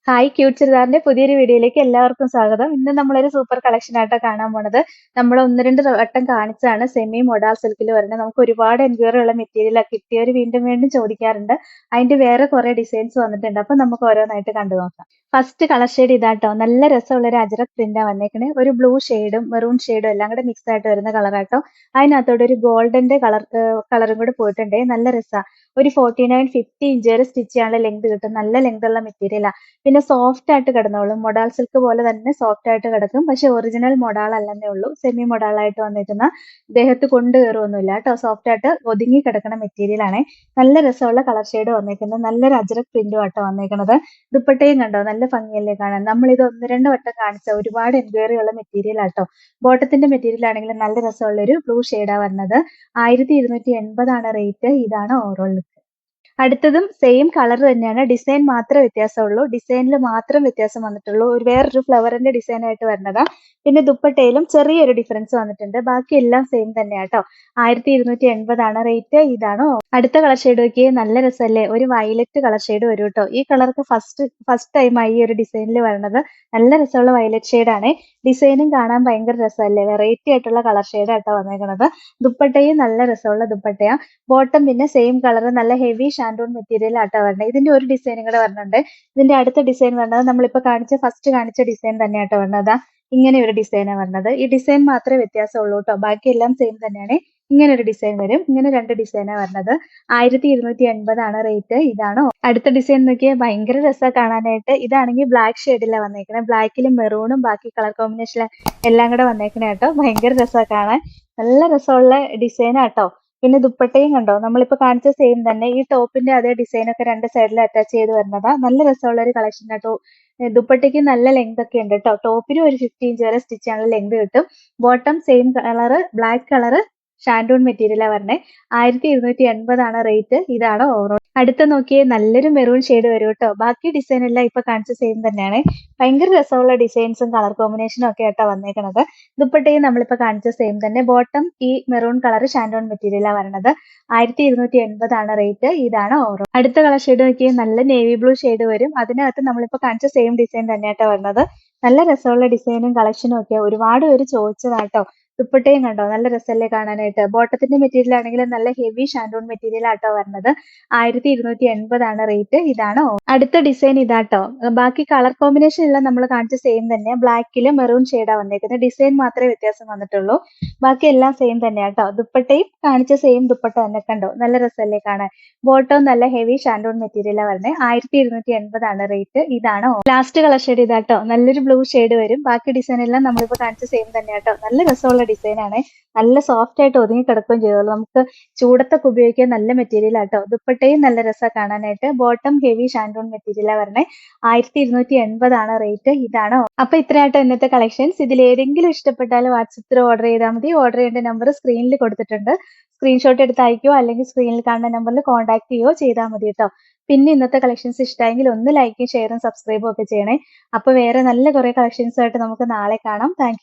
Hi cute ചുരിദാറിന്റെ പുതിയൊരു വീഡിയോയിലേക്ക് എല്ലാവർക്കും സ്വാഗതം. ഇന്ന് നമ്മളൊരു സൂപ്പർ കളക്ഷൻ ആയിട്ടാണ് കാണാൻ പോണത്. നമ്മൾ ഒന്ന് രണ്ട് വട്ടം കാണിച്ചതാണ് സെമി മൊഡാൾ സിൽക്കിൽ വരുന്നത്. നമുക്ക് ഒരുപാട് എൻക്വയറി ഉള്ള മെറ്റീരിയലാണ്. കിട്ടിയവർ വീണ്ടും വീണ്ടും ചോദിക്കാറുണ്ട്. അതിന്റെ വേറെ കുറെ ഡിസൈൻസ് വന്നിട്ടുണ്ട്. അപ്പൊ നമുക്ക് ഓരോന്നായിട്ട് കണ്ടു നോക്കാം. ഫസ്റ്റ് കളർ ഷെയ്ഡ് ഇതാട്ടോ. നല്ല രസമുള്ള ഒരു അജറക് പ്രിന്റാ വന്നേക്കണേ. ഒരു ബ്ലൂ ഷെയ്ഡും മെറൂൺ ഷെയ്ഡും എല്ലാം കൂടെ മിക്സ് ആയിട്ട് വരുന്ന കളറാട്ടോ. അതിനകത്തോടെ ഒരു ഗോൾഡന്റെ കളറും കൂടെ പോയിട്ടുണ്ടേ. നല്ല രസമാണ്. ഒരു 49-50 ഇഞ്ച് വരെ സ്റ്റിച്ച് ചെയ്യാനുള്ള ലെങ്ത് കിട്ടും. നല്ല ലെങ്ത് ഉള്ള മെറ്റീരിയലാണ്. പിന്നെ സോഫ്റ്റ് ആയിട്ട് കിടന്നോളും. മൊഡാൾ സിൽക്ക് പോലെ തന്നെ സോഫ്റ്റ് ആയിട്ട് കിടക്കും. പക്ഷെ ഒറിജിനൽ മൊഡാൾ അല്ലെന്നേ ഉള്ളൂ. സെമി മൊഡാൾ ആയിട്ട് വന്നിരിക്കുന്ന ദേഹത്ത് കൊണ്ട് കയറുമൊന്നുമില്ല കേട്ടോ. സോഫ്റ്റ് ആയിട്ട് ഒതുങ്ങി കിടക്കുന്ന മെറ്റീരിയൽ ആണ്. നല്ല രസമുള്ള കളർ ഷെയ്ഡ് വന്നേക്കുന്നത്. നല്ലൊരു അജ്രക് പ്രിന്റും ആട്ടോ വന്നേക്കുന്നത്. ദുപ്പട്ടയും കണ്ടോ, നല്ല ഭംഗിയല്ലേ കാണാൻ. നമ്മളിത് ഒന്ന് രണ്ട് വട്ടം കാണിച്ച ഒരുപാട് എൻക്വയറി ഉള്ള മെറ്റീരിയൽ ആട്ടോ. ബോട്ടത്തിന്റെ മെറ്റീരിയൽ ആണെങ്കിലും നല്ല രസമുള്ള ഒരു ബ്ലൂ ഷെയ്ഡാ വരുന്നത്. 1220 റേറ്റ്. ഇതാണ് ഓവറോൾ. അടുത്തതും സെയിം കളർ തന്നെയാണ്. ഡിസൈൻ മാത്രമേ വ്യത്യാസമുള്ളൂ. ഡിസൈനിൽ മാത്രം വ്യത്യാസം വന്നിട്ടുള്ളൂ. വേറൊരു ഫ്ലവറിന്റെ ഡിസൈൻ ആയിട്ട് വരുന്നതാ. പിന്നെ ദുപ്പട്ടയിലും ചെറിയൊരു ഡിഫറൻസ് വന്നിട്ടുണ്ട്. ബാക്കി എല്ലാം സെയിം തന്നെയാട്ടോ. 1280 റേറ്റ്. ഇതാണോ അടുത്ത കളർ ഷെയ്ഡ് നോക്കിയേ. നല്ല രസമല്ലേ. ഒരു വയലറ്റ് കളർ ഷെയ്ഡ് വരും കേട്ടോ. ഈ കളർക്ക് ഫസ്റ്റ് ടൈമായി ഈ ഒരു ഡിസൈനിൽ വരുന്നത്. നല്ല രസമുള്ള വയലറ്റ് ഷെയ്ഡാണ്. ഡിസൈനും കാണാൻ ഭയങ്കര രസമല്ലേ. വെറൈറ്റി ആയിട്ടുള്ള കളർ ഷെയ്ഡാട്ടോ വന്നേക്കുന്നത്. ദുപ്പട്ടയും നല്ല രസമുള്ള ദുപ്പട്ടയാ. ബോട്ടം പിന്നെ സെയിം കളർ നല്ല ഹെവി ഷാൻഡൂൺ മെറ്റീരിയൽ ആട്ടോ വരുന്നത്. ഇതിന്റെ ഒരു ഡിസൈനും കൂടെ വരുന്നുണ്ട്. ഇതിന്റെ അടുത്ത ഡിസൈൻ വരുന്നത് നമ്മളിപ്പോ ഫസ്റ്റ് കാണിച്ച ഡിസൈൻ തന്നെയാട്ടോ വരുന്നത്. ഇങ്ങനെ ഒരു ഡിസൈനാണ് വരുന്നത്. ഈ ഡിസൈൻ മാത്രമേ വ്യത്യാസമുള്ളൂ കേട്ടോ. ബാക്കി എല്ലാം സെയിം തന്നെയാണ്. ഇങ്ങനെ ഒരു ഡിസൈൻ വരും. ഇങ്ങനെ രണ്ട് ഡിസൈനാണ് വരുന്നത്. 1280 റേറ്റ്. ഇതാണോ അടുത്ത ഡിസൈൻ നോക്കിയാൽ ഭയങ്കര രസമാണ് കാണാനായിട്ട്. ഇതാണെങ്കിൽ ബ്ലാക്ക് ഷെയ്ഡിലാണ് വന്നേക്കണേ. ബ്ലാക്കിലും മെറൂണും ബാക്കി കളർ കോമ്പിനേഷനിലും എല്ലാം കൂടെ വന്നേക്കണേ കേട്ടോ. ഭയങ്കര രസമാണ് കാണാൻ. നല്ല രസമുള്ള ഡിസൈനാട്ടോ. പിന്നെ ദുപ്പട്ടയും കണ്ടോ, നമ്മളിപ്പോ കാണിച്ച സെയിം തന്നെ. ഈ ടോപ്പിന്റെ അതേ ഡിസൈൻ ഒക്കെ രണ്ട് സൈഡിൽ അറ്റാച്ച് ചെയ്ത് വരുന്നതാ. നല്ല രസമുള്ള ഒരു കളക്ഷൻ ആട്ടോ. ദുപ്പട്ടയ്ക്ക് നല്ല ലെങ്ത് ഒക്കെ ഉണ്ട് കേട്ടോ. ടോപ്പിനും ഒരു 50 ഇഞ്ച് വരെ സ്റ്റിച്ച് ചെയ്യാനുള്ള ലെങ്ത് കിട്ടും. Bottom same colour, black colour shantoon മെറ്റീരിയലാണ് പറഞ്ഞത്. 1280 റേറ്റ്. ഇതാണ് ഓവറോൾ. അടുത്ത നോക്കിയേ, നല്ലൊരു മെറൂൺ ഷെയ്ഡ് വരും കേട്ടോ. ബാക്കി ഡിസൈൻ എല്ലാം ഇപ്പൊ കാണിച്ച സെയിം തന്നെയാണ്. ഭയങ്കര രസമുള്ള ഡിസൈൻസും കളർ കോമ്പിനേഷനും ഒക്കെ ആയിട്ടാ വന്നേക്കണത്. ദുപ്പട്ടയും നമ്മളിപ്പോ കാണിച്ച സെയിം തന്നെ. ബോട്ടം ഈ മെറൂൺ കളർ ഷാൻഡോൺ മെറ്റീരിയലാണ് വരുന്നത്. 1280 റേറ്റ്. ഇതാണ് ഓവറോൾ. അടുത്ത കളർ ഷെയ്ഡ് നോക്കിയേ, നല്ല നേവി ബ്ലൂ ഷെയ്ഡ് വരും. അതിനകത്ത് നമ്മളിപ്പോ കാണിച്ച സെയിം ഡിസൈൻ തന്നെയാട്ടോ വരുന്നത്. നല്ല രസമുള്ള ഡിസൈനും കളക്ഷനും ഒക്കെ ഒരുപാട് പേര് ചോദിച്ചതാട്ടോ. ദുപ്പട്ടയും കണ്ടോ, നല്ല രസമല്ലേ കാണാനായിട്ട്. ബോട്ടത്തിന്റെ മെറ്റീരിയൽ ആണെങ്കിൽ നല്ല ഹെവി ഷാൻഡൂൺ മെറ്റീരിയൽ ആട്ടോ വരുന്നത്. 1280 റേറ്റ്. ഇതാണോ അടുത്ത ഡിസൈൻ. ഇതാട്ടോ. ബാക്കി കളർ കോമ്പിനേഷൻ എല്ലാം നമ്മൾ കാണിച്ച സെയിം തന്നെ. ബ്ലാക്കില് മെറൂൺ ഷെയ്ഡാ വന്നേക്കുന്നത്. ഡിസൈൻ മാത്രമേ വ്യത്യാസം വന്നിട്ടുള്ളൂ. ബാക്കി എല്ലാം സെയിം തന്നെയാട്ടോ. ദുപ്പട്ടയും കാണിച്ച സെയിം ദുപ്പട്ട തന്നെ. കണ്ടോ, നല്ല രസമല്ലേ കാണാൻ. ബോട്ടവും നല്ല ഹെവി ഷാൻഡൂൺ മെറ്റീരിയലാണ് വരുന്നത്. 1220 റേറ്റ്. ഇതാണോ ലാസ്റ്റ് കളർ ഷെയ്ഡ്. ഇതാട്ടോ. നല്ലൊരു ബ്ലൂ ഷെയ്ഡ് വരും. ബാക്കി ഡിസൈൻ എല്ലാം നമ്മളിപ്പോ കാണിച്ച സെയിം തന്നെയാട്ടോ. നല്ല രസമുള്ള ഡിസൈൻ ആണ്. നല്ല സോഫ്റ്റ് ആയിട്ട് ഒതുങ്ങി കിടക്കുകയും ചെയ്തോളൂ. നമുക്ക് ചൂടത്തൊക്കെ ഉപയോഗിക്കാൻ നല്ല മെറ്റീരിയൽ ആട്ടോ. ദുപ്പട്ടയും നല്ല രസമാണ് കാണാനായിട്ട്. ബോട്ടം ഹെവി ഷാൻഡൂൺ മെറ്റീരിയലാണ് പറഞ്ഞത്. 1280 റേറ്റ്. ഇതാണോ അപ്പൊ ഇത്രയാട്ടോ ഇന്നത്തെ കളക്ഷൻസ്. ഇതിൽ ഏതെങ്കിലും ഇഷ്ടപ്പെട്ടാൽ വാട്സപ്പിൽ ഓർഡർ ചെയ്താൽ മതി. ഓർഡർ ചെയ്യേണ്ട നമ്പർ സ്ക്രീനിൽ കൊടുത്തിട്ടുണ്ട്. സ്ക്രീൻഷോട്ട് എടുത്ത് അയക്കുകയോ അല്ലെങ്കിൽ സ്ക്രീനിൽ കാണുന്ന നമ്പറിൽ കോൺടാക്ട് ചെയ്യുകയോ ചെയ്താൽ മതി കേട്ടോ. പിന്നെ ഇന്നത്തെ കളക്ഷൻസ് ഇഷ്ടമായെങ്കിൽ ഒന്ന് ലൈക്കും ഷെയറും സബ്സ്ക്രൈബും ഒക്കെ ചെയ്യണേ. അപ്പൊ വേറെ നല്ല കുറെ കളക്ഷൻസ് ആയിട്ട് നമുക്ക് നാളെ കാണാം. താങ്ക്